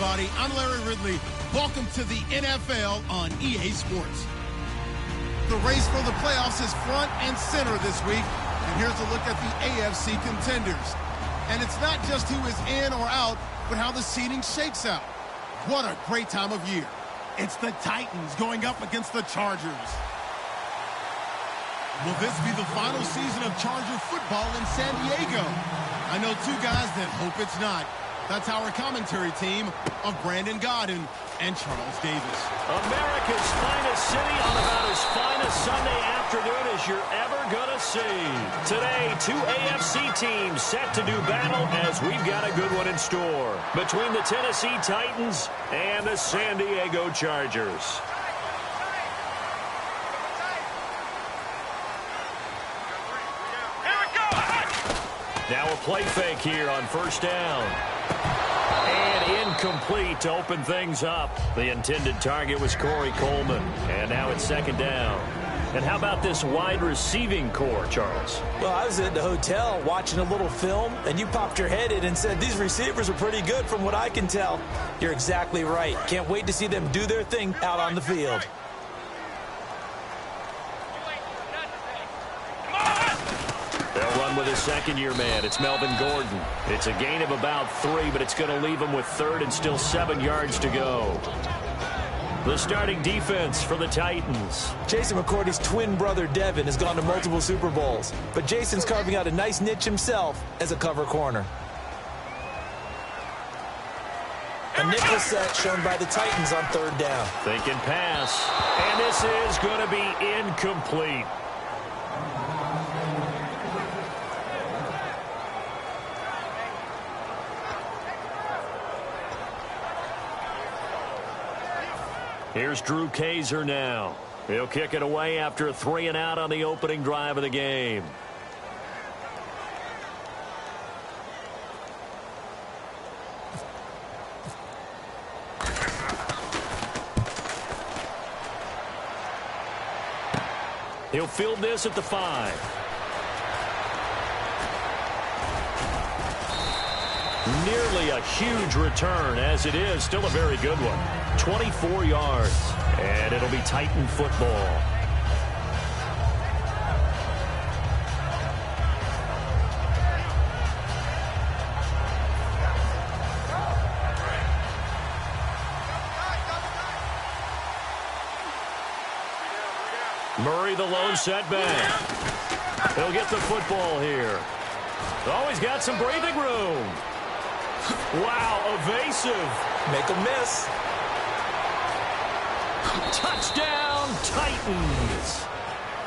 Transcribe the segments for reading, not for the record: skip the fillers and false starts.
everybody. I'm Larry Ridley. Welcome to the NFL on EA Sports. The race for the playoffs is front and center this week. And here's a look at the AFC contenders. And it's not just who is in or out, but how the seeding shakes out. What a great time of year. It's the Titans going up against the Chargers. Will this be the final season of Charger football in San Diego? I know two guys that hope it's not. That's our commentary team of Brandon Godden and Charles Davis. America's finest city on about as fine a Sunday afternoon as you're ever going to see. Today, two AFC teams set to do battle as we've got a good one in store between the Tennessee Titans and the San Diego Chargers. Now a play fake here on first down. And incomplete to open things up. The intended target was Corey Coleman. And now it's second down. And how about this wide receiving core, Charles? Well, I was at the hotel watching a little film, and you popped your head in and said, these receivers are pretty good from what I can tell. You're exactly right. Can't wait to see them do their thing out on the field. They'll run with a second-year man. It's Melvin Gordon. It's a gain of about 3, but it's going to leave him with third and still 7 yards to go. The starting defense for the Titans. Jason McCourty's twin brother, Devin, has gone to multiple Super Bowls. But Jason's carving out a nice niche himself as a cover corner. A nickel set shown by the Titans on third down. Thinking pass. And this is going to be incomplete. Here's Drew Kaiser now. He'll kick it away after a 3-and-out on the opening drive of the game. He'll field this at the 5. Nearly a huge return, as it is still a very good one. 24 yards, and it'll be Titan football. Murray, the lone setback. He'll get the football here. Oh, he's got some breathing room. Wow, evasive. Make a miss. Touchdown, Titans.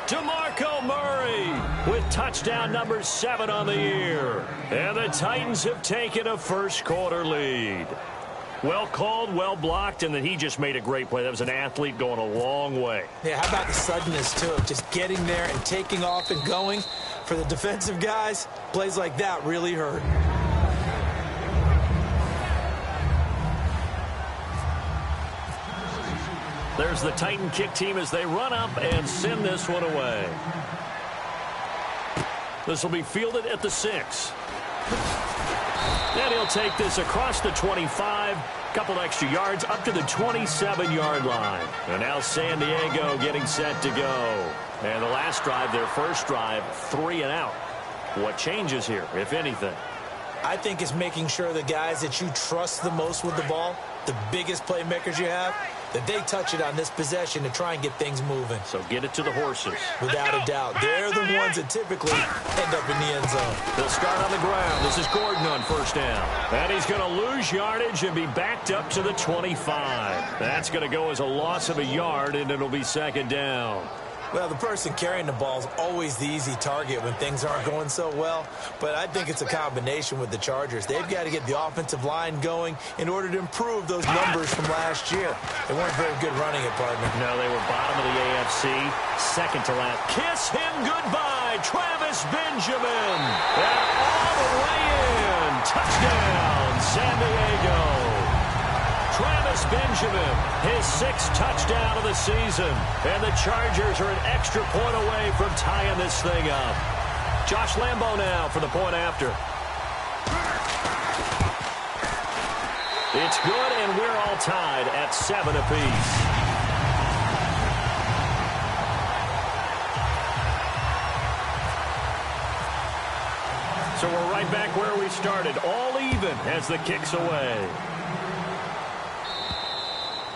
DeMarco Murray with touchdown number 7 on the year. And the Titans have taken a first-quarter lead. Well called, well blocked, and then he just made a great play. That was an athlete going a long way. Yeah, how about the suddenness, too, of just getting there and taking off and going? For the defensive guys, plays like that really hurt. There's the Titan kick team as they run up and send this one away. This will be fielded at the 6. And he'll take this across the 25, couple extra yards up to the 27-yard line. And now San Diego getting set to go. And the last drive, their first drive, 3-and-out. What changes here, if anything? I think it's making sure the guys that you trust the most with the ball, the biggest playmakers you have, that they touch it on this possession to try and get things moving. So get it to the horses. Without a doubt. They're the ones that typically end up in the end zone. They'll start on the ground. This is Gordon on first down. And he's going to lose yardage and be backed up to the 25. That's going to go as a loss of a yard, and it'll be second down. Well, the person carrying the ball is always the easy target when things aren't going so well. But I think it's a combination with the Chargers. They've got to get the offensive line going in order to improve those numbers from last year. They weren't very good running it, partner. No, they were bottom of the AFC, second to last. Kiss him goodbye, Travis Benjamin. And all the way in. Touchdown, San Diego. Travis Benjamin, his 6th touchdown of the season. And the Chargers are an extra point away from tying this thing up. Josh Lambo now for the point after. It's It's good, and we're all tied at 7 apiece. So we're right back where we started, all even as the kick's away.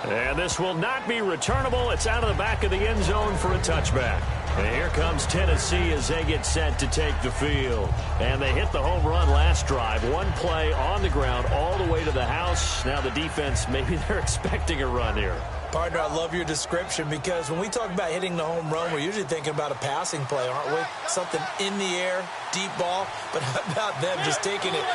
And this will not be returnable. It's out of the back of the end zone for a touchback. And here comes Tennessee as they get set to take the field. And they hit the home run last drive. One play on the ground all the way to the house. Now the defense, maybe they're expecting a run here. Partner, I love your description because when we talk about hitting the home run, we're usually thinking about a passing play, aren't we? Something in the air, deep ball. But how about them just taking it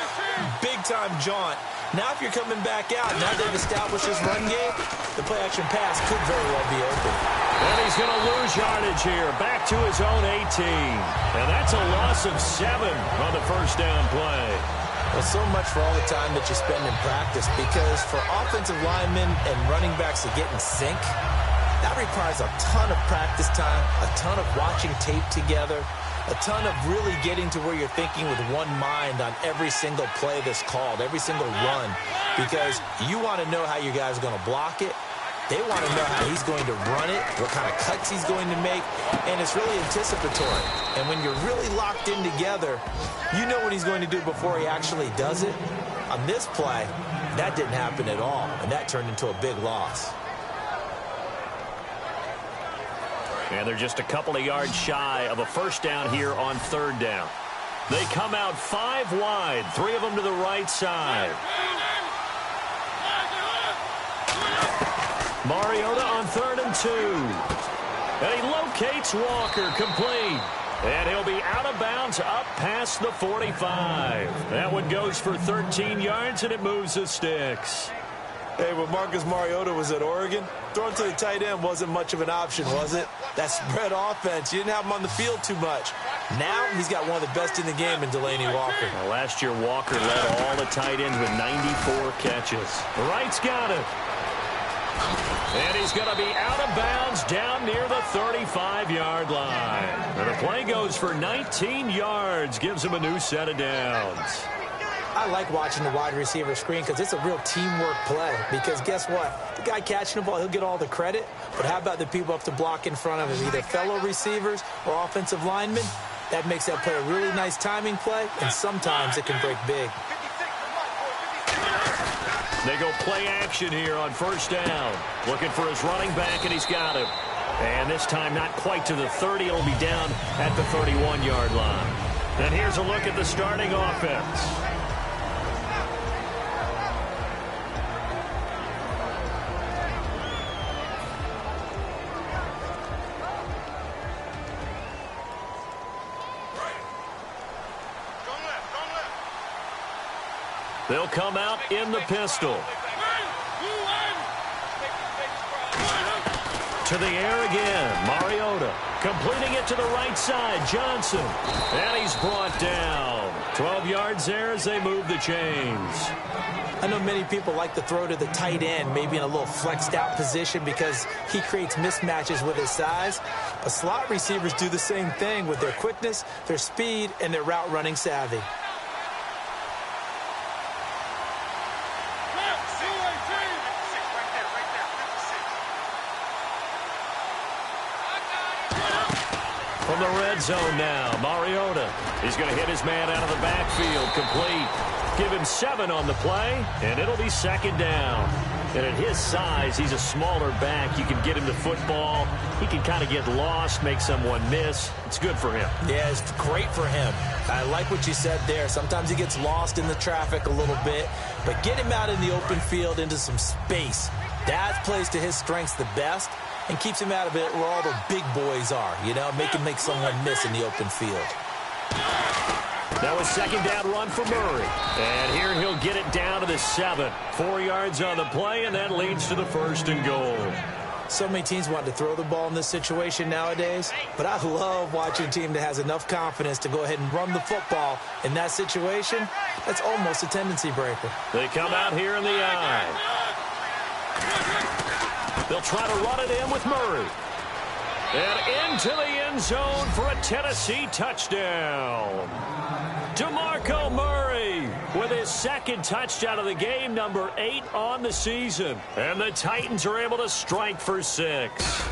big-time jaunt? Now if you're coming back out, now they've established this run game, the play-action pass could very well be open. And he's going to lose yardage here, back to his own 18. And that's a loss of 7 on the first down play. Well, so much for all the time that you spend in practice, because for offensive linemen and running backs to get in sync, that requires a ton of practice time, a ton of watching tape together, a ton of really getting to where you're thinking with one mind on every single play that's called, every single run, because you want to know how your guy's going to block it. They want to know how he's going to run it, what kind of cuts he's going to make, and it's really anticipatory. And when you're really locked in together, you know what he's going to do before he actually does it. On this play, that didn't happen at all, and that turned into a big loss. And they're just a couple of yards shy of a first down here on third down. They come out 5 wide, 3 of them to the right side. Mariota on 3rd and 2. And he locates Walker, complete. And he'll be out of bounds up past the 45. That one goes for 13 yards, and it moves the sticks. Hey, when Marcus Mariota was at Oregon, throwing to the tight end wasn't much of an option, was it? That spread offense, you didn't have him on the field too much. Now he's got one of the best in the game in Delaney Walker. Well, last year, Walker led all the tight ends with 94 catches. Wright's got it. And he's going to be out of bounds down near the 35-yard line. And the play goes for 19 yards, gives him a new set of downs. I like watching the wide receiver screen because it's a real teamwork play. Because guess what? The guy catching the ball, he'll get all the credit. But how about the people up to block in front of him, either fellow receivers or offensive linemen? That makes that play a really nice timing play, and sometimes it can break big. They go play action here on first down. Looking for his running back, and he's got him. And this time not quite to the 30. It'll be down at the 31-yard line. And here's a look at the starting offense. They'll come out in the pistol. To the air again, Mariota. Completing it to the right side, Johnson. And he's brought down. 12 yards there as they move the chains. I know many people like to throw to the tight end, maybe in a little flexed out position because he creates mismatches with his size. But slot receivers do the same thing with their quickness, their speed, and their route running savvy. From the red zone now, Mariota. He's going to hit his man out of the backfield, complete. Give him 7 on the play, and it'll be second down. And at his size, he's a smaller back. You can get him to football. He can kind of get lost, make someone miss. It's good for him. Yeah, it's great for him. I like what you said there. Sometimes he gets lost in the traffic a little bit, but get him out in the open field into some space. That plays to his strengths the best and keeps him out of it where all the big boys are, you know, make someone miss in the open field. That was second down run for Murray. And here he'll get it down to the 7. 4 yards on the play, and that leads to the 1st and goal. So many teams want to throw the ball in this situation nowadays, but I love watching a team that has enough confidence to go ahead and run the football in that situation. That's almost a tendency breaker. They come out here in the eye. They'll try to run it in with Murray. And into the end zone for a Tennessee touchdown. DeMarco Murray with his his second touchdown of the game, number 8 on the season. And the Titans are able to strike for 6.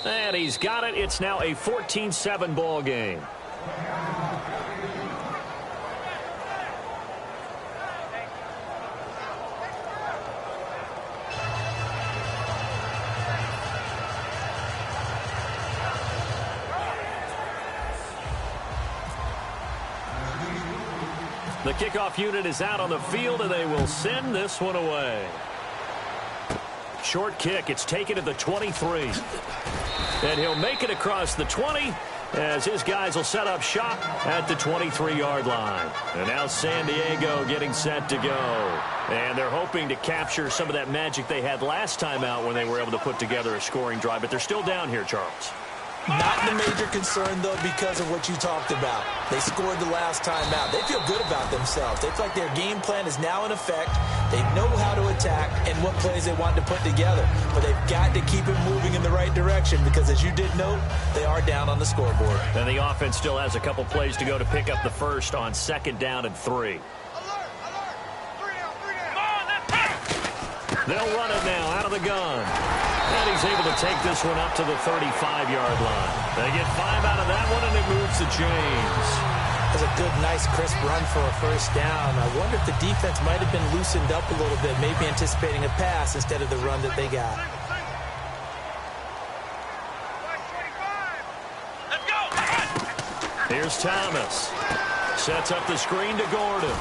And he's got it. It's now a 14-7 ball game. The kickoff unit is out on the field, and they will send this one away. Short kick. It's taken at the 23. And he'll make it across the 20 as his guys will set up shop at the 23-yard line. And now San Diego getting set to go. And they're hoping to capture some of that magic they had last time out when they were able to put together a scoring drive. But they're still down here, Charles. Not the major concern, though, because of what you talked about. They scored the last time out. They feel good about themselves. They feel like their game plan is now in effect. They know how to attack and what plays they want to put together. But they've got to keep it moving in the right direction because, as you did note, they are down on the scoreboard. And the offense still has a couple plays to go to pick up the first on 2nd down and 3. They'll run it now out of the gun. And he's able to take this one up to the 35-yard line. They get 5 out of that one, and it moves the chains. That's a good, nice, crisp run for a first down. I wonder if the defense might have been loosened up a little bit, maybe anticipating a pass instead of the run that they got. Here's Thomas. Sets up the screen to Gordon.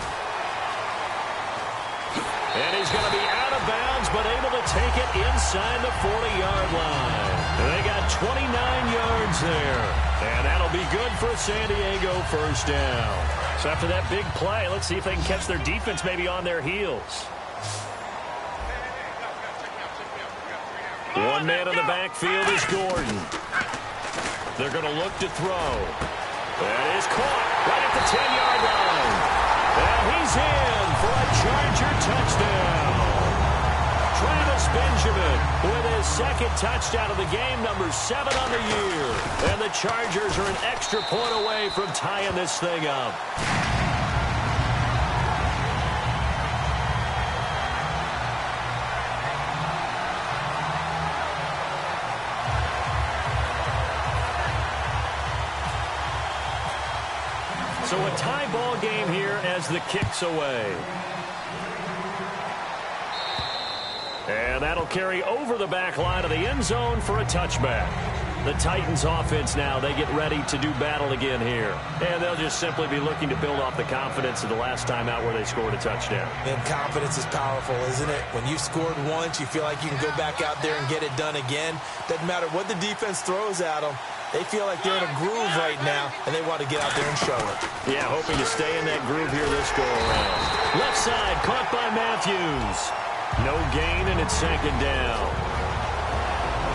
And he's going to be out of bounds, but able to take it inside the 40-yard line. They got 29 yards there. And that'll be good for a San Diego first down. So after that big play, let's see if they can catch their defense maybe on their heels. One man in the backfield is Gordon. They're going to look to throw. That is caught right at the 10-yard line. And he's in for a Charger touchdown. Travis Benjamin with his second touchdown of the game, number 7 on the year. And the Chargers are an extra point away from tying this thing up. So a tie ball game here as the kick's away. And that'll carry over the back line of the end zone for a touchback. The Titans offense now, they get ready to do battle again here. And they'll just simply be looking to build off the confidence of the last time out where they scored a touchdown. And confidence is powerful, isn't it? When you've scored once, you feel like you can go back out there and get it done again. Doesn't matter what the defense throws at them. They feel like they're in a groove right now, and they want to get out there and show it. Yeah, hoping to stay in that groove here this go-around. Left side, caught by Matthews. No gain, and it's 2nd down.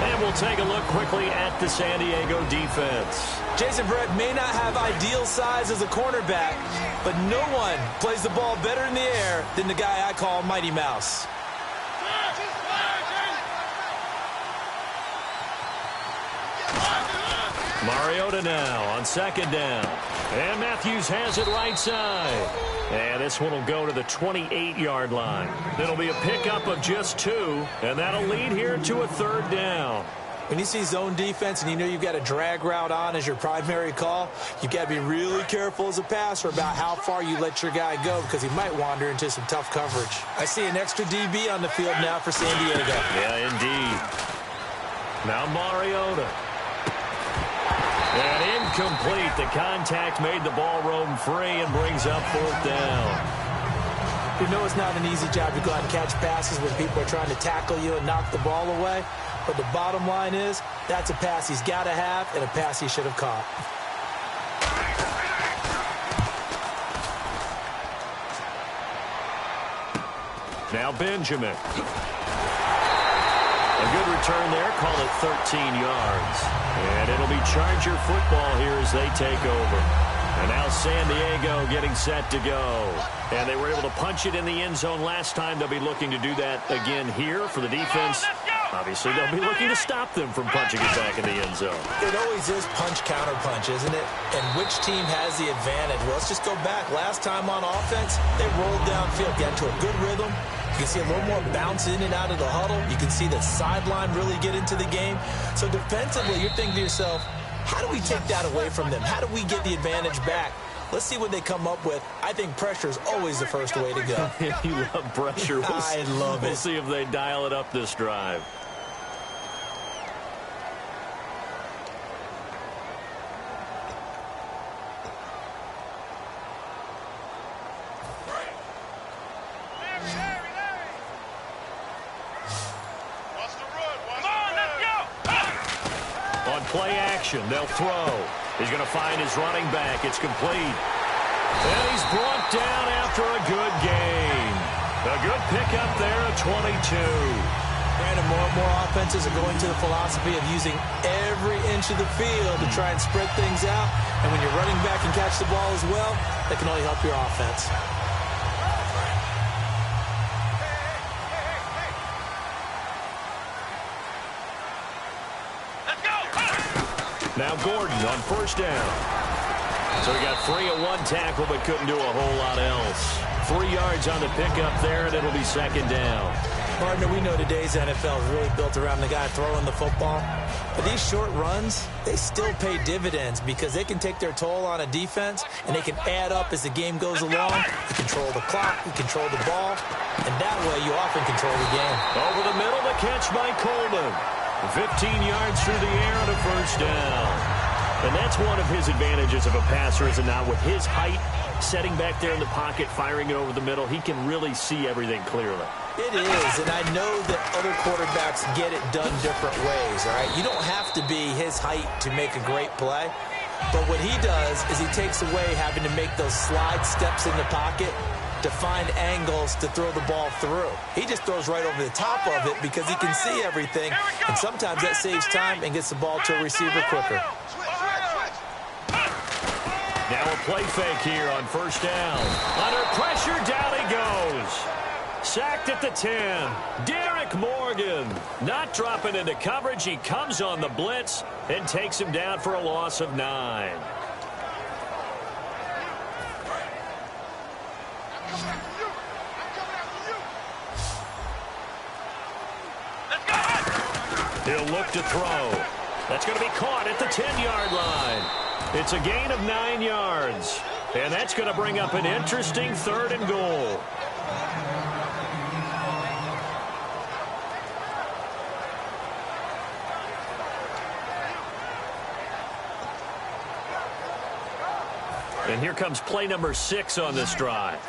And we'll take a look quickly at the San Diego defense. Jason Verrett may not have ideal size as a cornerback, but no one plays the ball better in the air than the guy I call Mighty Mouse. Mariota now on 2nd down. And Matthews has it right side. And this one will go to the 28-yard line. It'll be a pickup of just 2, and that'll lead here to a 3rd down. When you see zone defense and you know you've got a drag route on as your primary call, you've got to be really careful as a passer about how far you let your guy go because he might wander into some tough coverage. I see an extra DB on the field now for San Diego. Yeah, indeed. Now Mariota. And incomplete. The contact made the ball roam free and brings up 4th down. You know it's not an easy job to go out and catch passes when people are trying to tackle you and knock the ball away. But the bottom line is that's a pass he's got to have and a pass he should have caught. Now Benjamin. A good return there. Call it 13 yards. And it'll be Charger football here as they take over. And now San Diego getting set to go. And they were able to punch it in the end zone last time. They'll be looking to do that again here for the defense. Obviously, they'll be looking to stop them from punching it back in the end zone. It always is punch-counter-punch, isn't it? And which team has the advantage? Well, let's just go back. Last time on offense, they rolled downfield, got into a good rhythm. You can see a little more bounce in and out of the huddle. You can see the sideline really get into the game. So defensively, you're thinking to yourself, how do we take that away from them? How do we get the advantage back? Let's see what they come up with. I think pressure is always the first way to go. You love pressure. I love it. We'll see if they dial it up this drive. On play action, they'll throw. He's going to find his running back. It's complete. And he's brought down after a good gain. A good pickup there at 22. And more and more offenses are going to the philosophy of using every inch of the field to try and spread things out. And when you're running back and catch the ball as well, that can only help your offense. Now Gordon on first down. So he got free of one tackle but couldn't do a whole lot else. 3 yards on the pickup there, and it'll be second down. Partner, we know today's NFL is really built around the guy throwing the football. But these short runs, they still pay dividends because they can take their toll on a defense, and they can add up as the game goes along. You control the clock, you control the ball, and that way you often control the game. Over the middle, the catch by Coleman. 15 yards through the air and a first down. And that's one of his advantages of a passer, is it not? With his height, setting back there in the pocket, firing it over the middle, he can really see everything clearly. It is, and I know that other quarterbacks get it done different ways, all right? You don't have to be his height to make a great play. But what he does is he takes away having to make those slide steps in the pocket to find angles to throw the ball through. He just throws right over the top of it because he can see everything, and sometimes that saves time and gets the ball to a receiver quicker. Now a play fake here on first down. Under pressure, down he goes. Sacked at the 10. Derek Morgan not dropping into coverage. He comes on the blitz and takes him down for a loss of 9. He'll look to throw. That's going to be caught at the 10-yard line. It's a gain of 9 yards. And that's going to bring up an interesting 3rd and goal. And here comes play number 6 on this drive.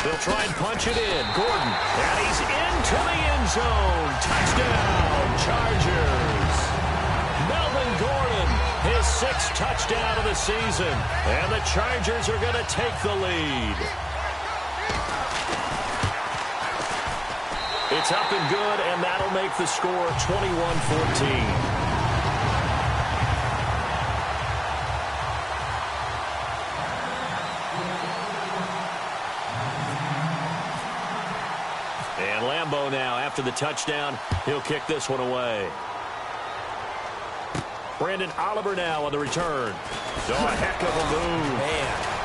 They'll try and punch it in. Gordon, and he's into the end zone. Touchdown, Chargers. Melvin Gordon, his 6th touchdown of the season. And the Chargers are going to take the lead. It's up and good, and that'll make the score 21-14. And Lambeau now, after the touchdown, he'll kick this one away. Brandon Oliver now on the return. Oh, a heck of a move. Man.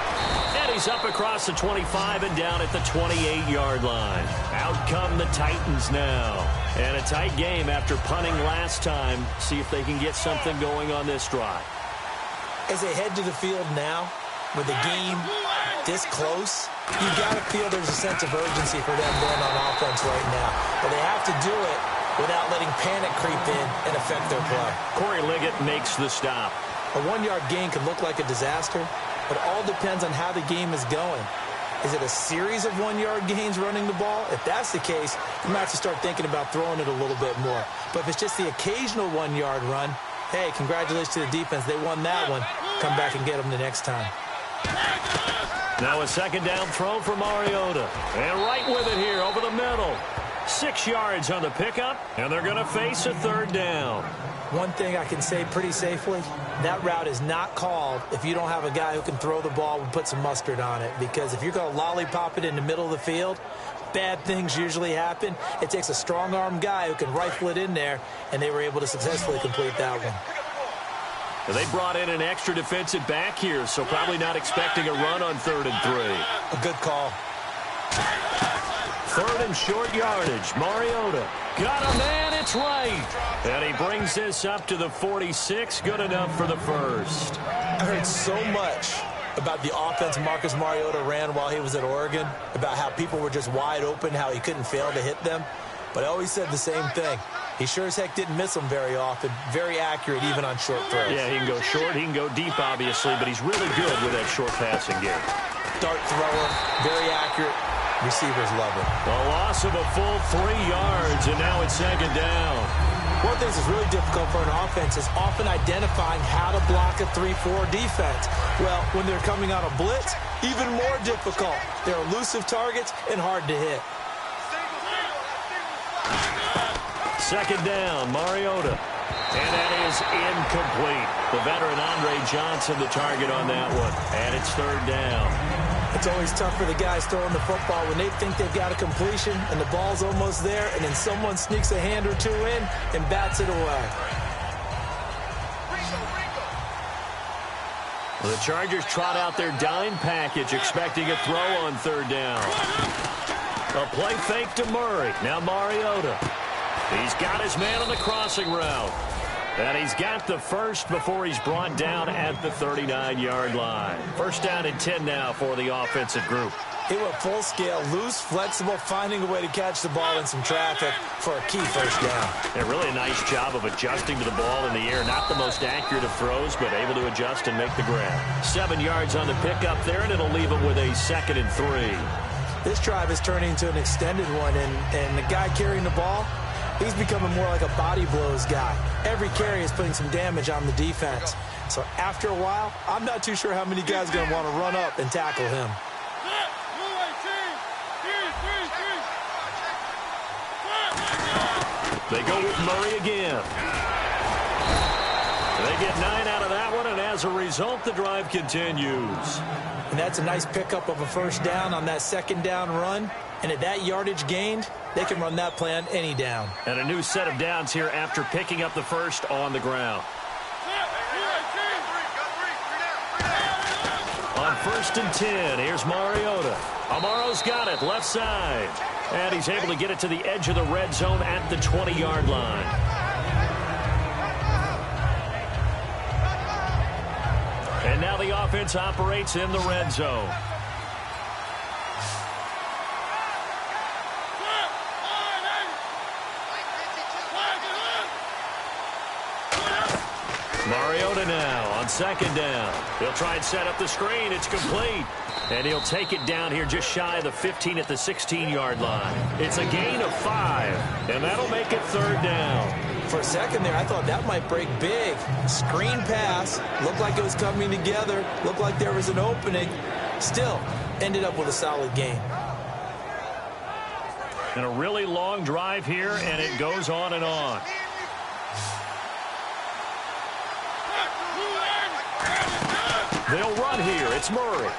And he's up across the 25 and down at the 28-yard line. Out come the Titans now. And a tight game after punting last time. See if they can get something going on this drive. As they head to the field now, with the game this close, you got to feel there's a sense of urgency for them going on offense right now. But they have to do it without letting panic creep in and affect their play. Corey Liggett makes the stop. A 1-yard gain can look like a disaster, but all depends on how the game is going. Is it a series of 1-yard gains running the ball? If that's the case, you might have to start thinking about throwing it a little bit more. But if it's just the occasional 1-yard run, hey, congratulations to the defense. They won that one. Come back and get them the next time. Now a second down throw for Mariota. And right with it here over the middle. 6 yards on the pickup, and they're going to face a 3rd down. One thing I can say pretty safely, that route is not called if you don't have a guy who can throw the ball and put some mustard on it. Because if you're going to lollipop it in the middle of the field, bad things usually happen. It takes a strong-arm guy who can rifle it in there, and they were able to successfully complete that one. They brought in an extra defensive back here, so probably not expecting a run on 3rd and 3. A good call. 3rd and short yardage. Mariota got a man. It's right. And he brings this up to the 46. Good enough for the first. I heard so much about the offense Marcus Mariota ran while he was at Oregon, about how people were just wide open, how he couldn't fail to hit them. But I always said the same thing. He sure as heck didn't miss them very often. Very accurate even on short throws. Yeah, he can go short. He can go deep, obviously, but he's really good with that short passing game. Dart thrower, very accurate. Receivers love it. A loss of a full 3 yards, and now it's 2nd down. One of the things that's really difficult for an offense is often identifying how to block a 3-4 defense. Well, when they're coming on a blitz, even more difficult. They're elusive targets and hard to hit. 2nd down, Mariota. And that is incomplete. The veteran Andre Johnson the target on that one. And it's 3rd down. It's always tough for the guys throwing the football when they think they've got a completion and the ball's almost there, and then someone sneaks a hand or two in and bats it away. Well, the Chargers trot out their dime package, expecting a throw on 3rd down. A play fake to Murray. Now Mariota. He's got his man on the crossing route. And he's got the first before he's brought down at the 39-yard line. 1st down and 10 now for the offensive group. He went full scale, loose, flexible, finding a way to catch the ball in some traffic for a key 1st down. Yeah, really a nice job of adjusting to the ball in the air. Not the most accurate of throws, but able to adjust and make the grab. 7 yards on the pickup there, and it'll leave him with a 2nd and 3. This drive is turning into an extended one, and the guy carrying the ball, he's becoming more like a body blows guy. Every carry is putting some damage on the defense. So after a while, I'm not too sure how many guys are going to want to run up and tackle him. They go with Murray again. They get 9 out of that one, and as a result, the drive continues. And that's a nice pickup of a 1st down on that 2nd down run. And at that yardage gained, they can run that play on any down. And a new set of downs here after picking up the first on the ground. On 1st and 10, here's Mariota. Amaro's got it, left side. And he's able to get it to the edge of the red zone at the 20-yard line. And now the offense operates in the red zone. Mariota now on 2nd down. He'll try and set up the screen. It's complete. And he'll take it down here just shy of the 15 at the 16-yard line. It's a gain of 5, and that'll make it 3rd down. For a second there, I thought that might break big. Screen pass. Looked like it was coming together. Looked like there was an opening. Still, ended up with a solid gain. And a really long drive here, and it goes on and on. They'll run here. It's Murray.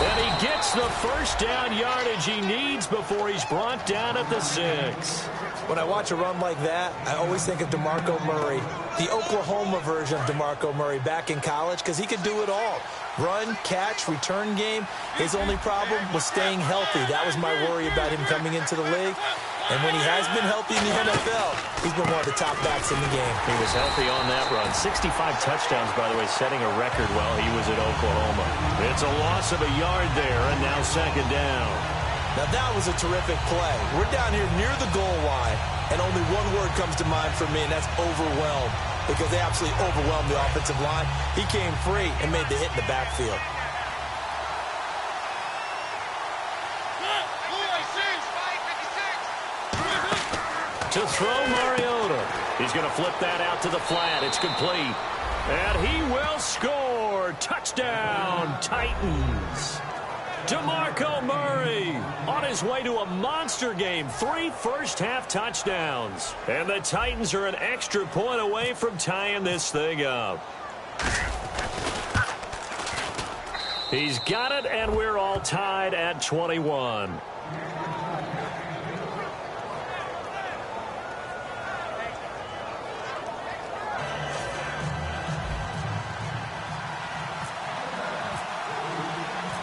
And he gets the 1st down yardage he needs before he's brought down at the 6. When I watch a run like that, I always think of DeMarco Murray, the Oklahoma version of DeMarco Murray back in college, because he could do it all. Run, catch, return game. His only problem was staying healthy. That was my worry about him coming into the league. And when he has been healthy in the NFL, he's been one of the top backs in the game. He was healthy on that run. 65 touchdowns, by the way, setting a record while he was at Oklahoma. It's a loss of a yard there, and now 2nd down. Now that was a terrific play. We're down here near the goal line, and only one word comes to mind for me, and that's overwhelmed, because they absolutely overwhelmed the offensive line. He came free and made the hit in the backfield. To throw Mariota. He's going to flip that out to the flat. It's complete. And he will score. Touchdown, Titans. DeMarco Murray on his way to a monster game. 3 first-half touchdowns. And the Titans are an extra point away from tying this thing up. He's got it, and we're all tied at 21.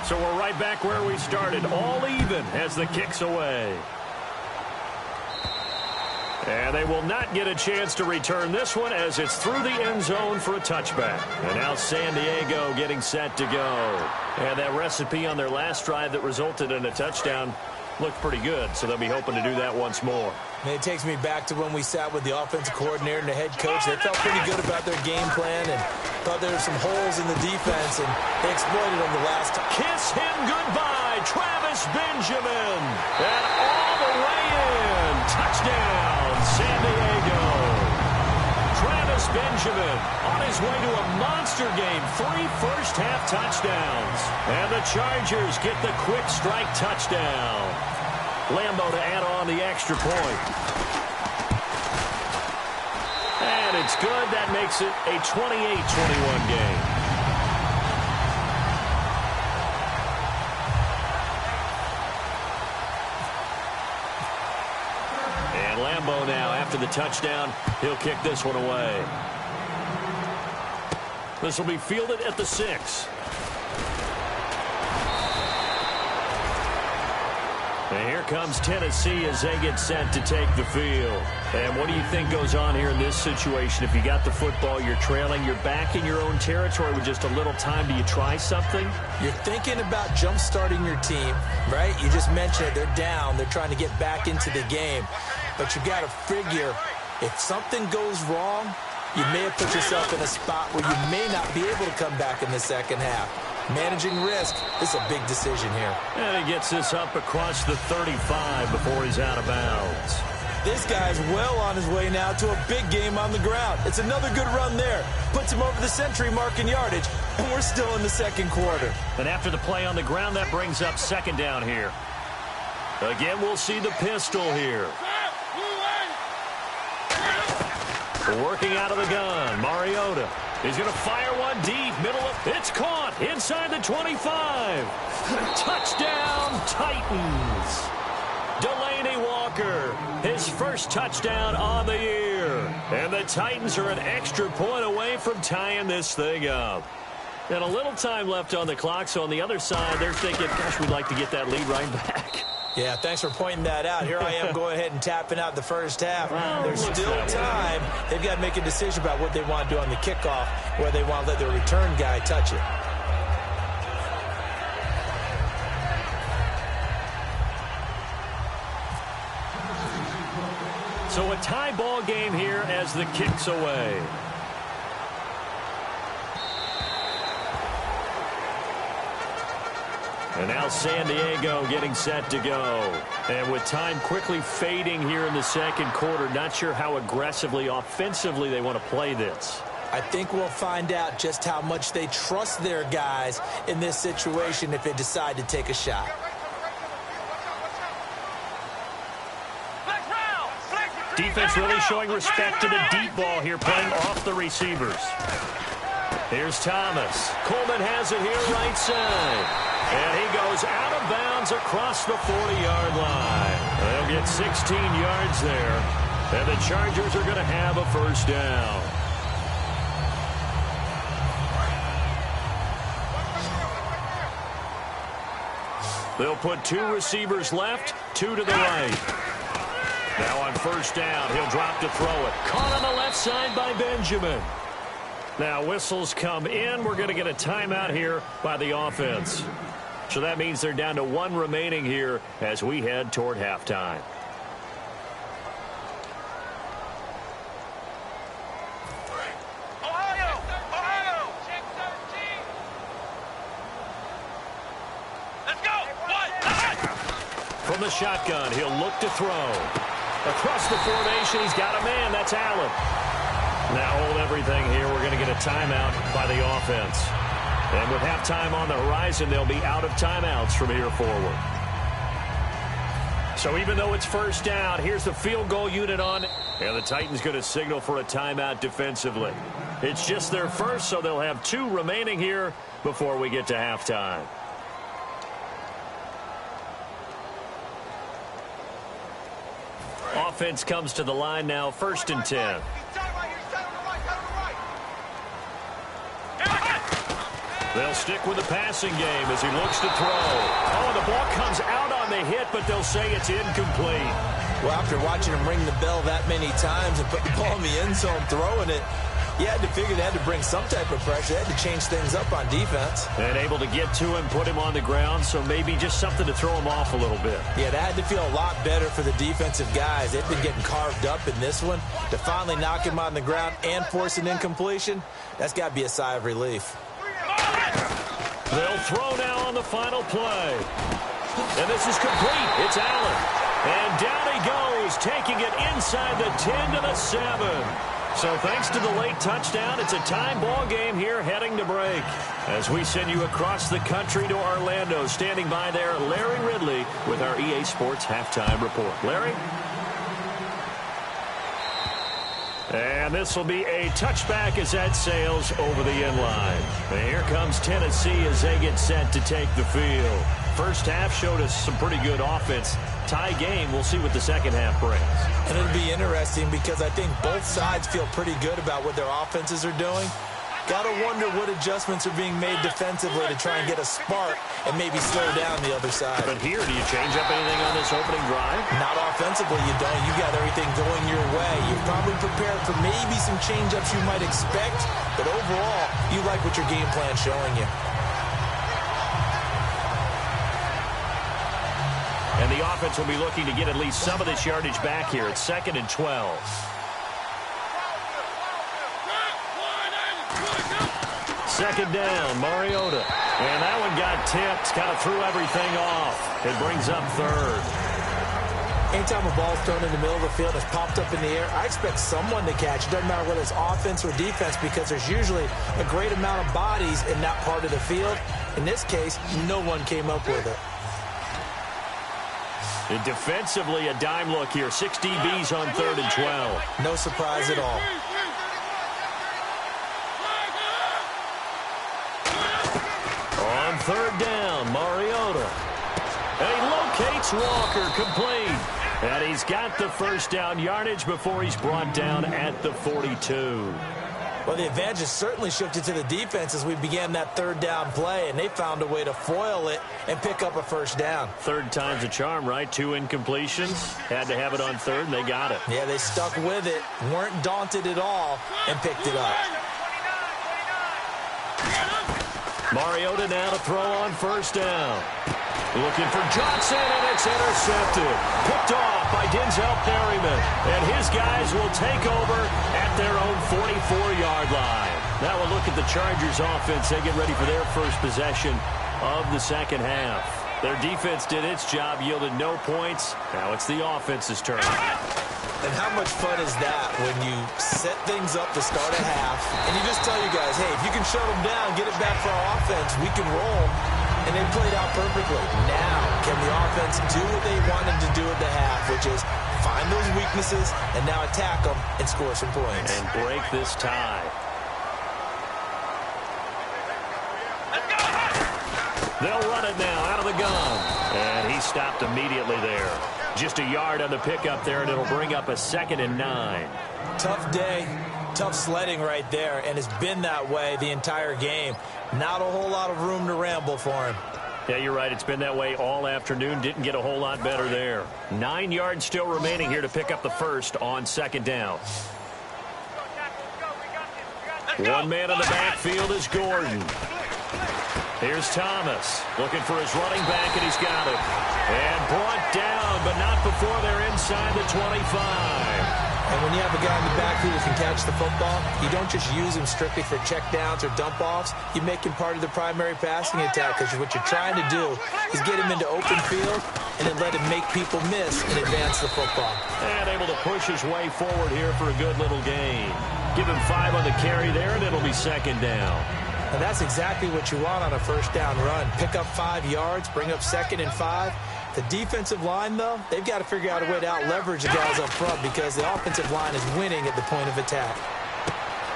So we're right back where we started, all even as the kick's away. And they will not get a chance to return this one as it's through the end zone for a touchback. And now San Diego getting set to go. And that recipe on their last drive that resulted in a touchdown looked pretty good, so they'll be hoping to do that once more. And it takes me back to when we sat with the offensive coordinator and the head coach. They felt pretty good about their game plan and thought there were some holes in the defense, and they exploited them the last time. Kiss him goodbye, Travis Benjamin. And all the way in. Touchdown, San Diego. Travis Benjamin on his way to a monster game. 3 first-half touchdowns. And the Chargers get the quick strike touchdown. Lambo to add on the extra point. And it's good. That makes it a 28-21 game. And Lambo now, after the touchdown, he'll kick this one away. This will be fielded at the 6. And here comes Tennessee as they get set to take the field. And what do you think goes on here in this situation? If you got the football, you're trailing, you're back in your own territory with just a little time. Do you try something? You're thinking about jump-starting your team, right? You just mentioned it. They're down. They're trying to get back into the game. But you got to figure, if something goes wrong, you may have put yourself in a spot where you may not be able to come back in the second half. Managing risk is a big decision here. And he gets this up across the 35 before he's out of bounds. This guy's well on his way now to a big game on the ground. It's another good run there. Puts him over the century mark in yardage, and we're still in the second quarter. And after the play on the ground, that brings up second down here. Again, we'll see the pistol here. Working out of the gun, Mariota. He's going to fire one deep, middle of, it's caught, inside the 25. Touchdown, Titans. Delaney Walker, his first touchdown on the year. And the Titans are an extra point away from tying this thing up. And a little time left on the clock, so on the other side, they're thinking, gosh, we'd like to get that lead right back. Yeah, thanks for pointing that out. Here I am going ahead and tapping out the first half. There's still time. They've got to make a decision about what they want to do on the kickoff, where they want to let their return guy touch it. So a tie ball game here as the kick's away. And now San Diego getting set to go. And with time quickly fading here in the second quarter, not sure how aggressively, offensively they want to play this. I think we'll find out just how much they trust their guys in this situation if they decide to take a shot. Defense really showing respect to the deep ball here, playing off the receivers. Here's Thomas. Coleman has it here right side. And he goes out of bounds across the 40-yard line. They'll get 16 yards there. And the Chargers are going to have a first down. They'll put 2 receivers left, 2 to the right. Now on first down, he'll drop to throw it. Caught on the left side by Benjamin. Now whistles come in. We're going to get a timeout here by the offense. So that means they're down to 1 remaining here as we head toward halftime. Ohio! Check 13. Let's go! From the shotgun, he'll look to throw. Across the formation, he's got a man. That's Allen. Now hold everything here. We're going to get a timeout by the offense. And with halftime on the horizon, they'll be out of timeouts from here forward. So even though it's first down, here's the field goal unit on. And the Titans going to signal for a timeout defensively. It's just their first, so they'll have 2 remaining here before we get to halftime. Offense comes to the line now, 1st and 10. They'll stick with the passing game as he looks to throw. Oh, the ball comes out on the hit, but they'll say it's incomplete. Well, after watching him ring the bell that many times and put the ball in the end zone throwing it, you had to figure they had to bring some type of pressure. They had to change things up on defense. And able to get to him, put him on the ground, so maybe just something to throw him off a little bit. Yeah, that had to feel a lot better for the defensive guys. They've been getting carved up in this one. To finally knock him on the ground and force an incompletion, that's got to be a sigh of relief. They'll throw now on the final play. And this is complete. It's Allen. And down he goes, taking it inside the 10 to the 7. So thanks to the late touchdown, it's a time ball game here heading to break. As we send you across the country to Orlando, standing by there, Larry Ridley with our EA Sports Halftime Report. Larry? And this will be a touchback as that sails over the end line. And here comes Tennessee as they get set to take the field. First half showed us some pretty good offense. Tie game, we'll see what the second half brings. And it'll be interesting because I think both sides feel pretty good about what their offenses are doing. Got to wonder what adjustments are being made defensively to try and get a spark and maybe slow down the other side. But here, do you change up anything on this opening drive? Not offensively, you don't. You got everything going your way. You've probably prepared for maybe some change-ups you might expect, but overall, you like what your game plan's showing you. And the offense will be looking to get at least some of this yardage back here. It's 2nd and 12. Second down, Mariota. And that one got tipped, kind of threw everything off. It brings up 3rd. Anytime a ball's thrown in the middle of the field, it's popped up in the air, I expect someone to catch. It doesn't matter whether it's offense or defense because there's usually a great amount of bodies in that part of the field. In this case, no one came up with it. And defensively, a dime look here. 6 DBs on 3rd and 12. No surprise at all. On 3rd down, Mariota. And he locates Walker, complete. And he's got the first down yardage before he's brought down at the 42. Well, the advantage has certainly shifted to the defense as we began that 3rd down play, and they found a way to foil it and pick up a first down. 3rd time's a charm, right? 2 incompletions. Had to have it on 3rd, and they got it. Yeah, they stuck with it, weren't daunted at all, and picked it up. Mariota now to throw on 1st down. Looking for Johnson, and it's intercepted. Picked off by Denzel Perryman. And his guys will take over at their own 44-yard line. Now we'll look at the Chargers offense. They get ready for their first possession of the second half. Their defense did its job, yielded no points. Now it's the offense's turn. And how much fun is that when you set things up to start a half, and you just tell you guys, hey, if you can shut them down, get it back for our offense, we can roll. And they played out perfectly. Now, can the offense do what they wanted to do at the half, which is find those weaknesses and now attack them and score some points. And break this tie. They'll run it now out of the gun. And he stopped immediately there. Just a yard on the pickup there, and it'll bring up a 2nd and 9. Tough day. Tough sledding right there, and it's been that way the entire game. Not a whole lot of room to ramble for him. Yeah, you're right. It's been that way all afternoon. Didn't get a whole lot better there. 9 yards still remaining here to pick up the first on 2nd down. One man in the backfield is Gordon. Here's Thomas looking for his running back, and he's got it. And brought down, but not before they're inside the 25. And when you have a guy in the backfield who can catch the football, you don't just use him strictly for checkdowns or dump-offs. You make him part of the primary passing attack because what you're trying to do is get him into open field and then let him make people miss and advance the football. And able to push his way forward here for a good little gain. Give him 5 on the carry there, and it'll be 2nd down. And that's exactly what you want on a first down run. Pick up 5 yards, bring up 2nd and 5. The defensive line, though, they've got to figure out a way to out-leverage the guys up front because the offensive line is winning at the point of attack.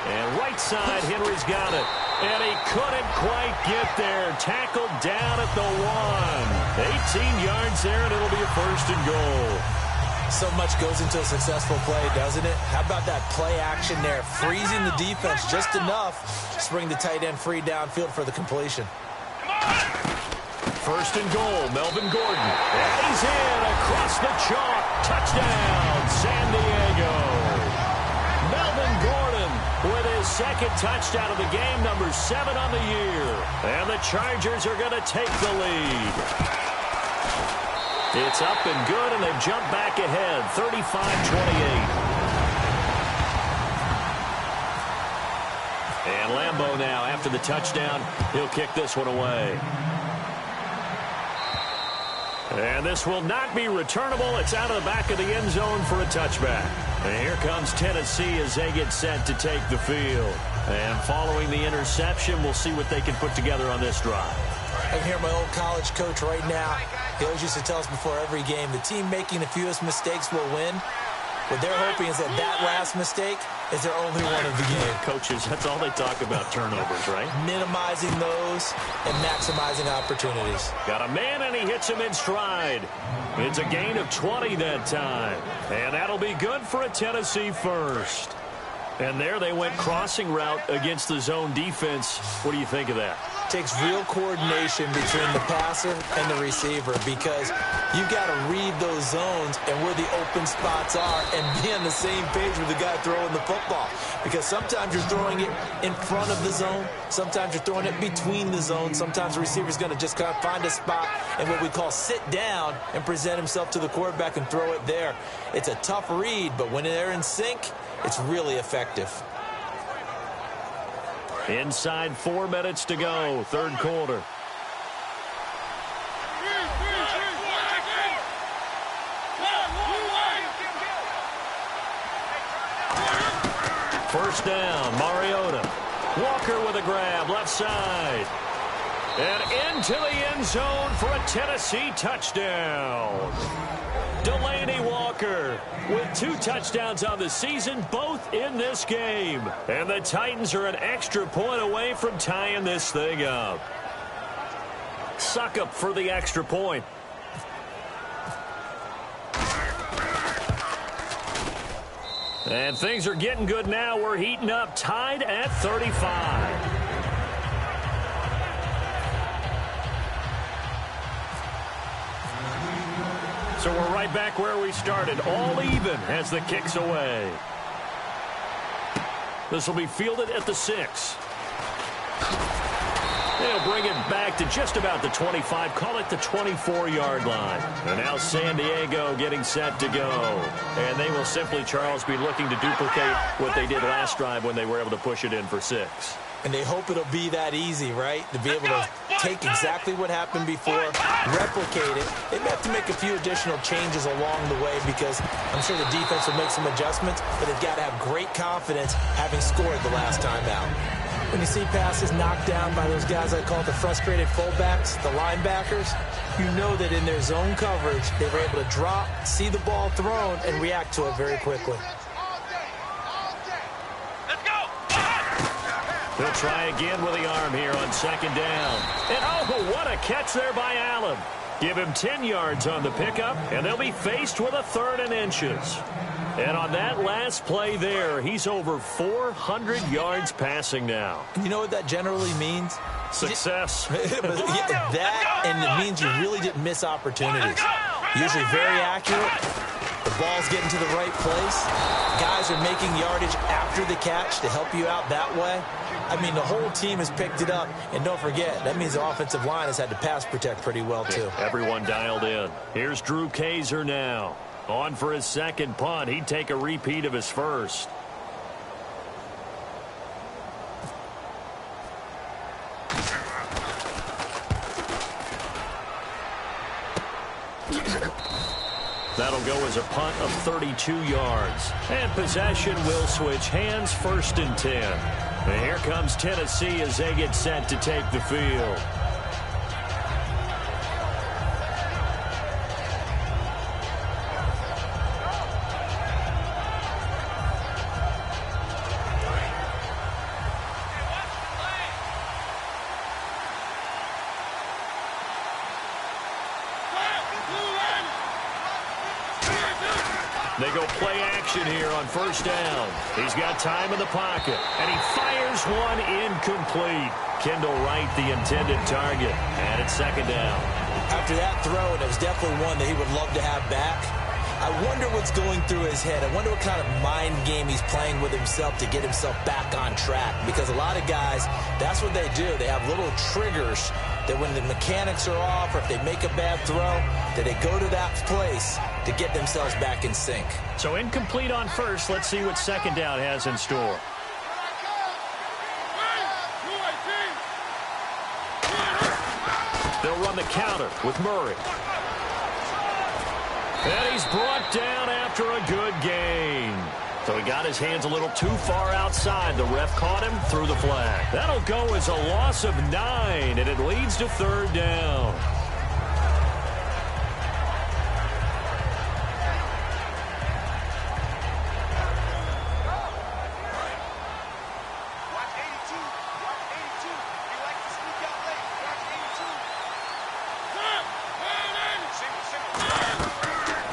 And right side, Henry's got it. And he couldn't quite get there. Tackled down at the 1. 18 yards there, and it'll be a 1st and goal. So much goes into a successful play, doesn't it? How about that play action there? Freezing the defense just enough to bring the tight end free downfield for the completion. 1st and goal, Melvin Gordon. And he's in across the chalk. Touchdown, San Diego. Melvin Gordon with his 2nd touchdown of the game, number 7 on the year. And the Chargers are going to take the lead. It's up and good, and they've jumped back ahead, 35-28. And Lambeau now, after the touchdown, he'll kick this one away. And this will not be returnable. It's out of the back of the end zone for a touchback. And here comes Tennessee as they get set to take the field. And following the interception, we'll see what they can put together on this drive. I can hear my old college coach right now. He always used to tell us before every game, the team making the fewest mistakes will win. What they're hoping is that last mistake is their only one of the game. Coaches, that's all they talk about, turnovers, right? Minimizing those and maximizing opportunities. Got a man, and he hits him in stride. It's a gain of 20 that time. And that'll be good for a Tennessee 1st. And there they went crossing route against the zone defense. What do you think of that? Takes real coordination between the passer and the receiver because you've got to read those zones and where the open spots are and be on the same page with the guy throwing the football. Because sometimes you're throwing it in front of the zone. Sometimes you're throwing it between the zones. Sometimes the receiver's going to just kind of find a spot and what we call sit down and present himself to the quarterback and throw it there. It's a tough read, but when they're in sync, it's really effective. Inside 4 minutes to go, 3rd quarter. First down, Mariota. Walker with a grab, left side. And into the end zone for a Tennessee touchdown. Delaney Walker with 2 touchdowns on the season, both in this game. And the Titans are an extra point away from tying this thing up. Suckup for the extra point. And things are getting good now. We're heating up, tied at 35. So we're right back where we started, all even as the kick's away. This will be fielded at the 6. They'll bring it back to just about the 25, call it the 24-yard line. And now San Diego getting set to go. And they will simply, Charles, be looking to duplicate what they did last drive when they were able to push it in for 6. And they hope it'll be that easy, right? To be able to take exactly what happened before, replicate it. They may have to make a few additional changes along the way because I'm sure the defense will make some adjustments, but they've got to have great confidence having scored the last time out. When you see passes knocked down by those guys I call the frustrated fullbacks, the linebackers, you know that in their zone coverage, they were able to drop, see the ball thrown, and react to it very quickly. They'll try again with the arm here on 2nd down. And oh, what a catch there by Allen. Give him 10 yards on the pickup, and they'll be faced with a 3rd and inches. And on that last play there, he's over 400 yards passing now. You know what that generally means? Success. That, and it means you really didn't miss opportunities. Usually very accurate. The ball's getting to the right place. Guys are making yardage after the catch to help you out that way. I mean, the whole team has picked it up. And don't forget, that means the offensive line has had to pass protect pretty well, too. Everyone dialed in. Here's Drew Kaiser now. On for his 2nd punt. He'd take a repeat of his 1st. That'll go as a punt of 32 yards. And possession will switch hands, 1st and 10. And here comes Tennessee as they get set to take the field. They go play action here on first down. He's got time in the pocket, and he fires one incomplete. Kendall Wright, the intended target, and it's second down. After that throw, it was definitely one that he would love to have back. I wonder what's going through his head. I wonder what kind of mind game he's playing with himself to get himself back on track. Because a lot of guys, that's what they do. They have little triggers that when the mechanics are off or if they make a bad throw, that they go to that place to get themselves back in sync. So incomplete on first. Let's see what second down has in store. They'll run the counter with Murray. And he's brought down after a good gain. So he got his hands a little too far outside. The ref caught him, threw the flag. That'll go as a loss of 9, and it leads to third down.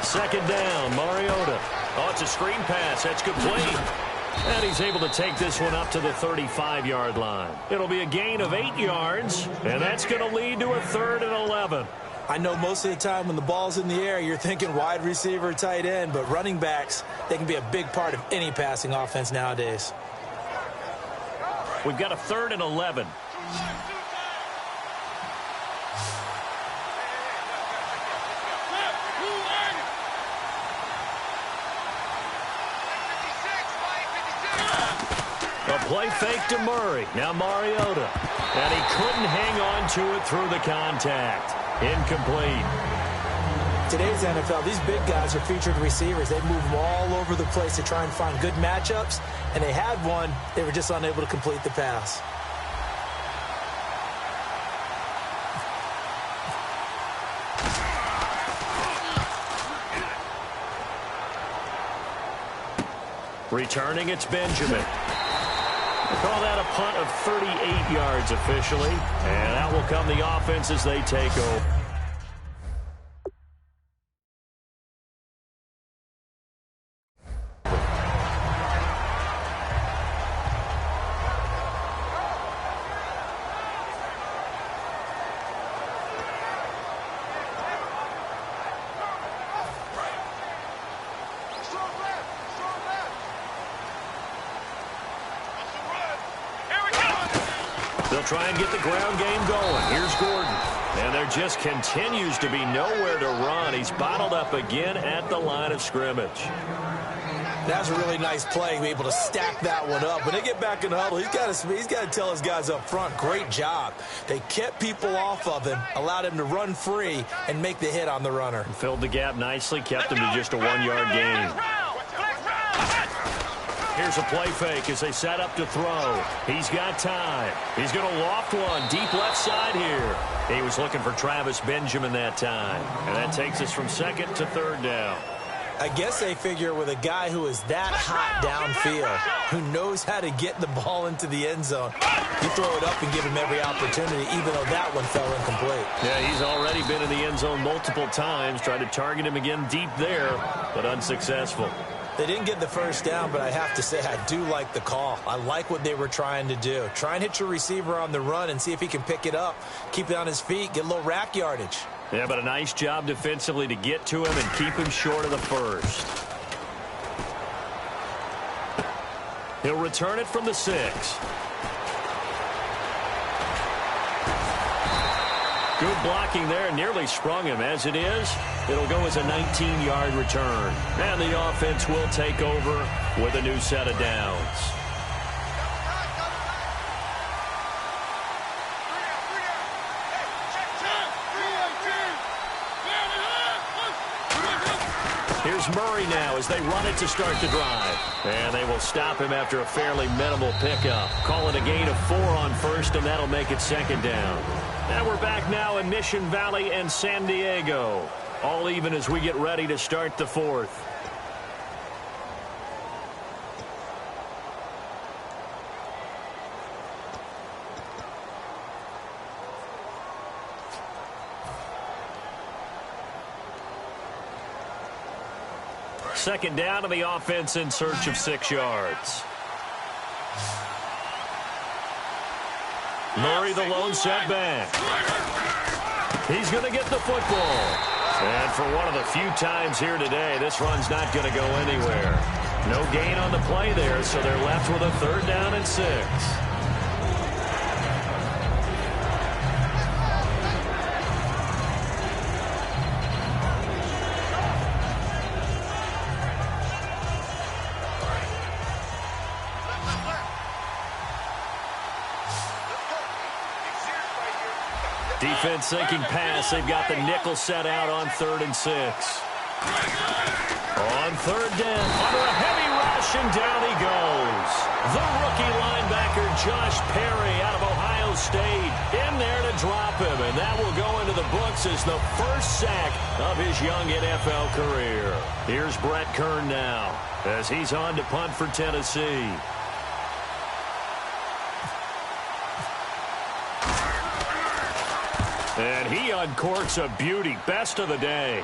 Second down, Mariota. Oh, it's a screen pass. That's complete. And he's able to take this one up to the 35-yard line. It'll be a gain of 8 yards, and that's going to lead to a 3rd and 11. I know most of the time when the ball's in the air, you're thinking wide receiver, tight end, but running backs, they can be a big part of any passing offense nowadays. We've got a 3rd and 11. A play fake to Murray. Now Mariota. And he couldn't hang on to it through the contact. Incomplete. Today's NFL, these big guys are featured receivers. They move them all over the place to try and find good matchups. And they had one. They were just unable to complete the pass. Returning, it's Benjamin. We'll call that a punt of 38 yards officially. And out will come the offense as they take over. They'll try and get the ground game going. Here's Gordon. And there just continues to be nowhere to run. He's bottled up again at the line of scrimmage. That's a really nice play, to be able to stack that one up. When they get back in the huddle, he's got to tell his guys up front, great job. They kept people off of him, allowed him to run free, and make the hit on the runner. Filled the gap nicely, kept him to just a 1-yard gain. Here's a play fake as they set up to throw. He's got time. He's going to loft one deep left side here. He was looking for Travis Benjamin that time. And that takes us from 2nd to 3rd down. I guess they figure with a guy who is that hot downfield, who knows how to get the ball into the end zone, you throw it up and give him every opportunity, even though that one fell incomplete. Yeah, he's already been in the end zone multiple times. Tried to target him again deep there, but unsuccessful. They didn't get the first down, but I have to say I do like the call. I like what they were trying to do. Try and hit your receiver on the run and see if he can pick it up, keep it on his feet, get a little rack yardage. Yeah, but a nice job defensively to get to him and keep him short of the first. He'll return it from the 6. Good blocking there, nearly sprung him. As it is, it'll go as a 19-yard return. And the offense will take over with a new set of downs. Here's Here's Murray now as they run it to start the drive. And they will stop him after a fairly minimal pickup. Call it a gain of 4 on first, and that'll make it second down. And we're back now in Mission Valley and San Diego. All even as we get ready to start the fourth. Second down, and the offense in search of 6 yards. Murray, the lone setback. He's going to get the football. And for one of the few times here today, this run's not going to go anywhere. No gain on the play there, so they're left with a 3rd down and 6. Defense sinking pass. They've got the nickel set out on 3rd and 6. On 3rd down, under a heavy rush, and down he goes. The rookie linebacker, Josh Perry, out of Ohio State, in there to drop him, and that will go into the books as the first sack of his young NFL career. Here's Brett Kern now as he's on to punt for Tennessee. And he uncorks a beauty. Best of the day.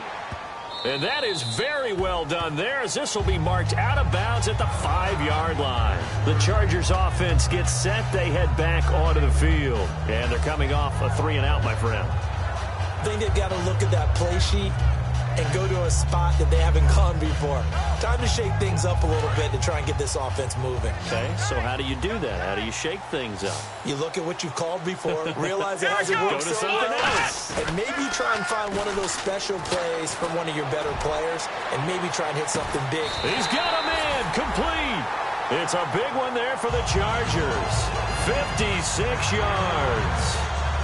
And that is very well done there, as this will be marked out of bounds at the 5-yard line. The Chargers offense gets set. They head back onto the field. And they're coming off a 3-and-out, my friend. I think they've got to look at that play sheet and go to a spot that they haven't gone before. Time to shake things up a little bit to try and get this offense moving. Okay, so how do you do that? How do you shake things up? You look at what you've called before, realize it hasn't worked so well, and maybe try and find one of those special plays from one of your better players, and maybe try and hit something big. He's got a man, complete. It's a big one there for the Chargers. 56 yards.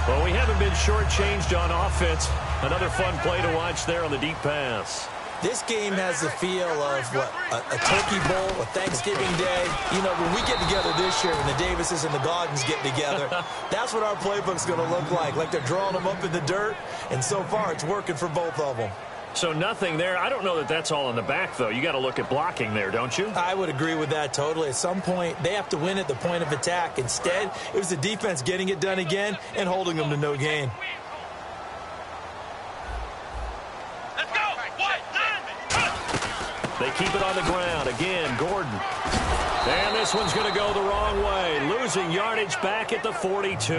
Well, we haven't been shortchanged on offense. Another fun play to watch there on the deep pass. This game has the feel of, what, a turkey bowl, a Thanksgiving day. You know, when we get together this year, when the Davises and the Gaudens get together, that's what our playbook's going to look like they're drawing them up in the dirt, and so far it's working for both of them. So nothing there. I don't know that that's all in the back, though. You got to look at blocking there, don't you? I would agree with that totally. At some point, they have to win at the point of attack. Instead, it was the defense getting it done again and holding them to no gain. They keep it on the ground. Again, Gordon. And this one's going to go the wrong way. Losing yardage back at the 42.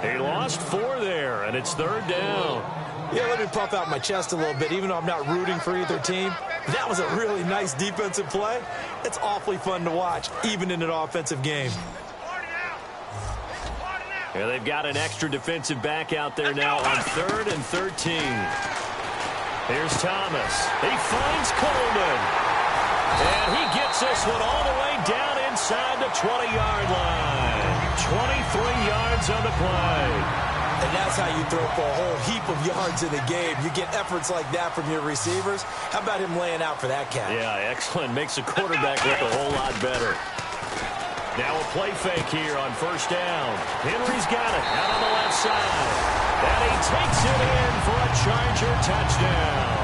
He lost 4 there, and it's 3rd down. Yeah, let me puff out my chest a little bit, even though I'm not rooting for either team. That was a really nice defensive play. It's awfully fun to watch, even in an offensive game. Yeah, they've got an extra defensive back out there now on 3rd and 13. Here's Thomas. He finds Coleman. And he gets this one all the way down inside the 20-yard line. 23 yards on the play. And that's how you throw for a whole heap of yards in a game. You get efforts like that from your receivers. How about him laying out for that catch? Yeah, excellent. Makes the quarterback look a whole lot better. Now a play fake here on 1st down. Henry's got it out on the left side. And he takes it in for a Charger touchdown.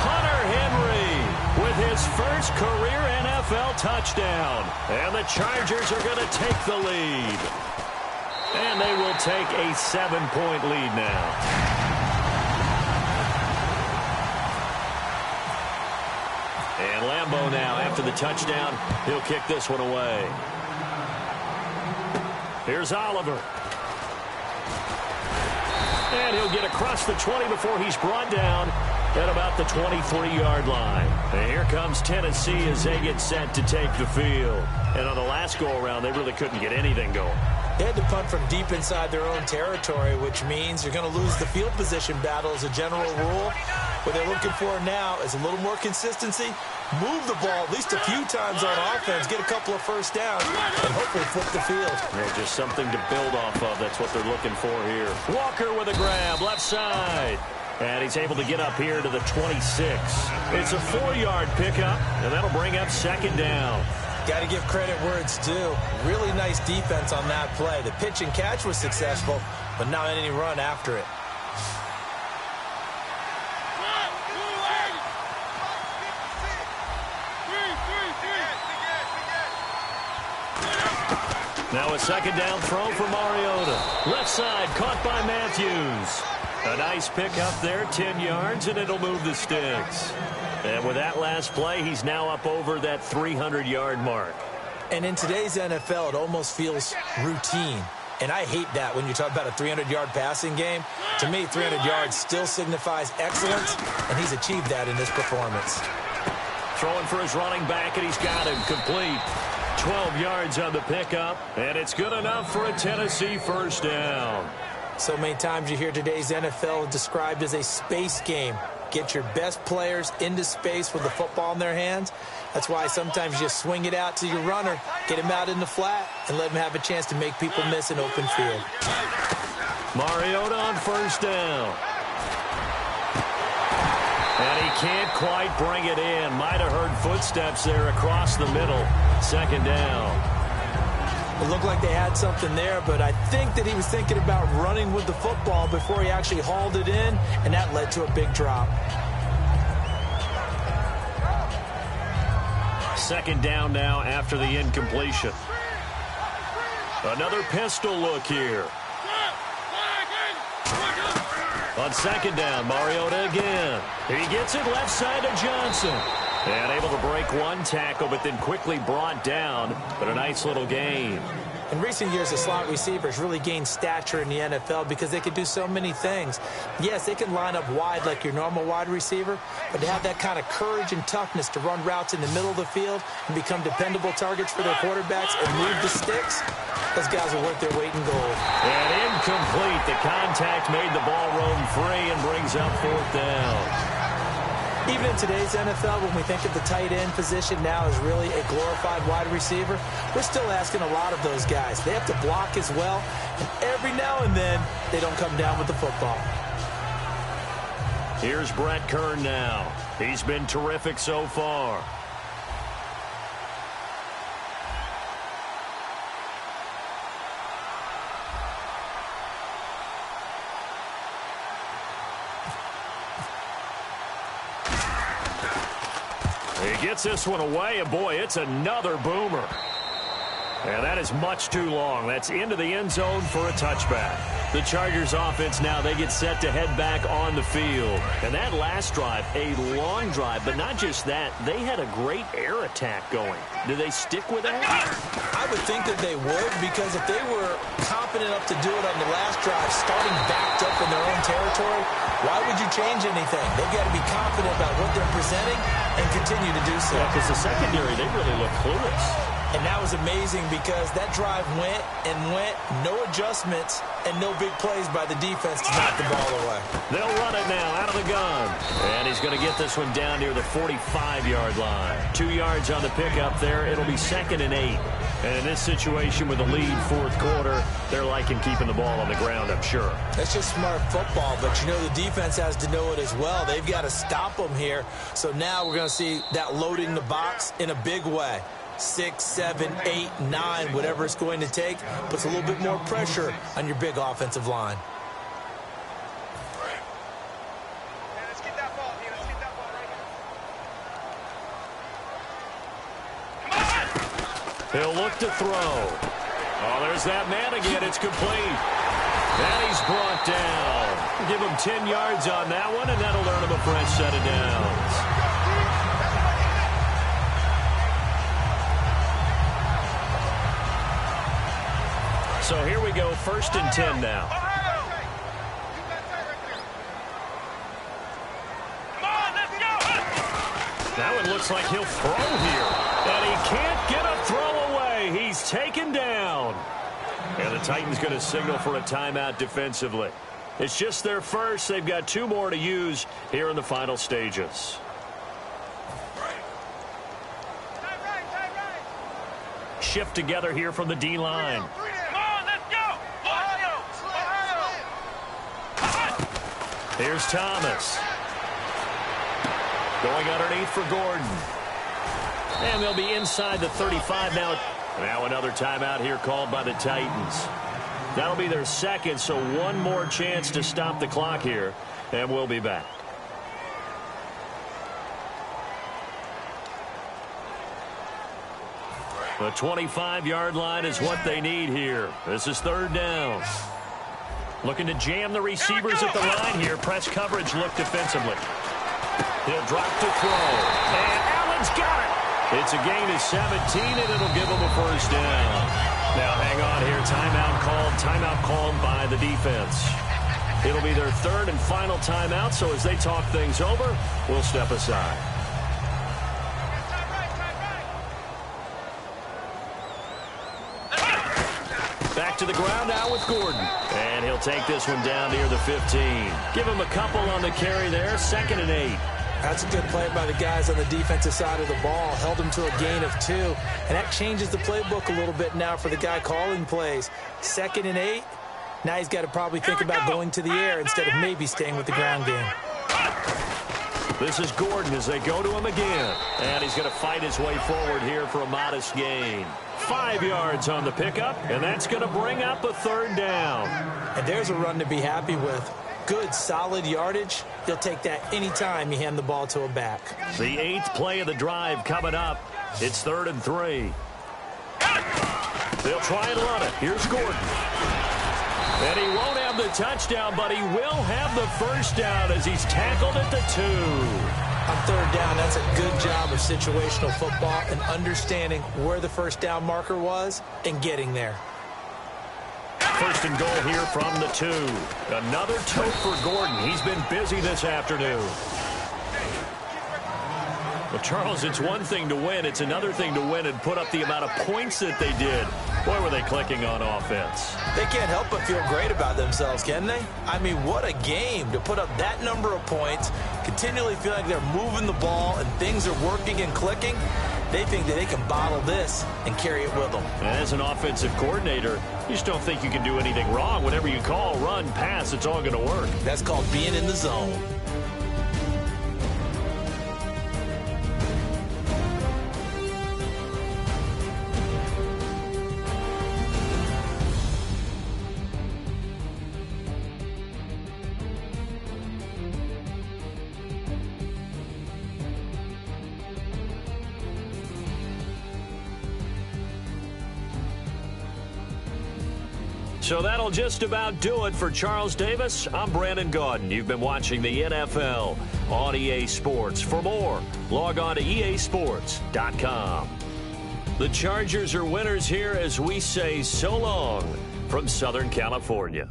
Hunter Henry with his first career NFL touchdown. And the Chargers are going to take the lead. And they will take a 7-point lead now. And Lambeau now, after the touchdown, he'll kick this one away. Here's Oliver. And he'll get across the 20 before he's brought down at about the 23-yard line. And here comes Tennessee as they get set to take the field. And on the last go-around, they really couldn't get anything going. They had to punt from deep inside their own territory, which means you're going to lose the field position battle as a general rule. What they're looking for now is a little more consistency, move the ball at least a few times on offense, get a couple of first downs, and hopefully flip the field. Yeah, just something to build off of. That's what they're looking for here. Walker with a grab, left side. And he's able to get up here to the 26. It's a 4-yard pickup, and that'll bring up second down. Got to give credit where it's due. Really nice defense on that play. The pitch and catch was successful, but not any run after it. Now a second down throw for Mariota. Left side caught by Matthews. A nice pickup there, 10 yards, and it'll move the sticks. And with that last play, he's now up over that 300-yard mark. And in today's NFL, it almost feels routine. And I hate that when you talk about a 300-yard passing game. To me, 300 yards still signifies excellence, and he's achieved that in this performance. Throwing for his running back, and he's got him complete. 12 yards on the pickup, and it's good enough for a Tennessee first down. So many times you hear today's NFL described as a space game. Get your best players into space with the football in their hands. That's why sometimes you just swing it out to your runner, get him out in the flat, and let him have a chance to make people miss an open field. Mariota on first down. And he can't quite bring it in. Might have heard footsteps there across the middle. Second down. It looked like they had something there, but I think that he was thinking about running with the football before he actually hauled it in, and that led to a big drop. Second down now after the incompletion. Another pistol look here. On second down, Mariota again. He gets it left side to Johnson. And able to break one tackle, but then quickly brought down. But a nice little gain. In recent years, the slot receivers really gained stature in the NFL because they could do so many things. Yes, they can line up wide like your normal wide receiver, but to have that kind of courage and toughness to run routes in the middle of the field and become dependable targets for their quarterbacks and move the sticks, those guys are worth their weight in gold. And incomplete. The contact made the ball roam free and brings up fourth down. Even in today's NFL, when we think of the tight end position now as really a glorified wide receiver, we're still asking a lot of those guys. They have to block as well, and every now and then, they don't come down with the football. Here's Brett Kern now. He's been terrific so far. He gets this one away, and boy, it's another boomer. And that is much too long. That's into the end zone for a touchback. The Chargers offense now, they get set to head back on the field. And that last drive, a long drive, but not just that. They had a great air attack going. Do they stick with that? I would think that they would, because if they were confident enough to do it on the last drive, starting backed up in their own territory, why would you change anything? They've got to be confident about what they're presenting and continue to do so. Yeah, because the secondary, they really look clueless. And that was amazing because that drive went and went, no adjustments, and no big plays by the defense to knock the ball away. They'll run it now out of the gun. And he's going to get this one down near the 45-yard line. 2 yards on the pickup there. It'll be 2nd and 8. And in this situation with a lead fourth quarter, they're liking keeping the ball on the ground, I'm sure. That's just smart football, but you know the defense has to know it as well. They've got to stop them here. So now we're going to see that loading the box in a big way. 6, 7, 8, 9, whatever it's going to take, puts a little bit more pressure on your big offensive line. Let's get that ball, Let's get that ball right here. He'll look to throw. Oh, there's that man again. It's complete. And he's brought down. Give him 10 yards on that one, and that'll earn him a fresh set of downs. So here we go, 1st and 10 now. That one looks like he'll throw here. And he can't get a throw away. He's taken down. And the Titans going to signal for a timeout defensively. It's just their first. They've got 2 more to use here in the final stages. Shift together here from the D-line. Here's Thomas. Going underneath for Gordon. And they'll be inside the 35 now. Now another timeout here called by the Titans. That'll be their second, so one more chance to stop the clock here, and we'll be back. The 25-yard line is what they need here. This is third down. Looking to jam the receivers at the line here. Press coverage look defensively. He'll drop to throw. And Allen's got it. It's a gain of 17, and it'll give him a first down. Now hang on here. Timeout called by the defense. It'll be their third and final timeout, so as they talk things over, we'll step aside. Back to the ground now with Gordon. And he'll take this one down near the 15. Give him a couple on the carry there. 2nd and 8. That's a good play by the guys on the defensive side of the ball. Held him to a gain of 2. And that changes the playbook a little bit now for the guy calling plays. 2nd and 8. Now he's got to probably think about going to the air instead of maybe staying with the ground game. This is Gordon as they go to him again. And he's going to fight his way forward here for a modest gain. 5 yards on the pickup, and that's going to bring up a third down. And there's a run to be happy with. Good, solid yardage. He'll take that anytime you hand the ball to a back. The 8th play of the drive coming up. It's 3rd and 3. They'll try and run it. Here's Gordon. And he won't have the touchdown, but he will have the first down as he's tackled at the 2. On third down, that's a good job of situational football and understanding where the first down marker was and getting there. First and goal here from the 2. Another tote for Gordon. He's been busy this afternoon. Well, Charles, it's one thing to win. It's another thing to win and put up the amount of points that they did. Boy, were they clicking on offense. They can't help but feel great about themselves, can they? I mean, what a game to put up that number of points, continually feel like they're moving the ball and things are working and clicking. They think that they can bottle this and carry it with them. As an offensive coordinator, you just don't think you can do anything wrong. Whatever you call, run, pass, it's all going to work. That's called being in the zone. So that'll just about do it for Charles Davis. I'm Brandon Gaudin. You've been watching the NFL on EA Sports. For more, log on to easports.com. The Chargers are winners here as we say so long from Southern California.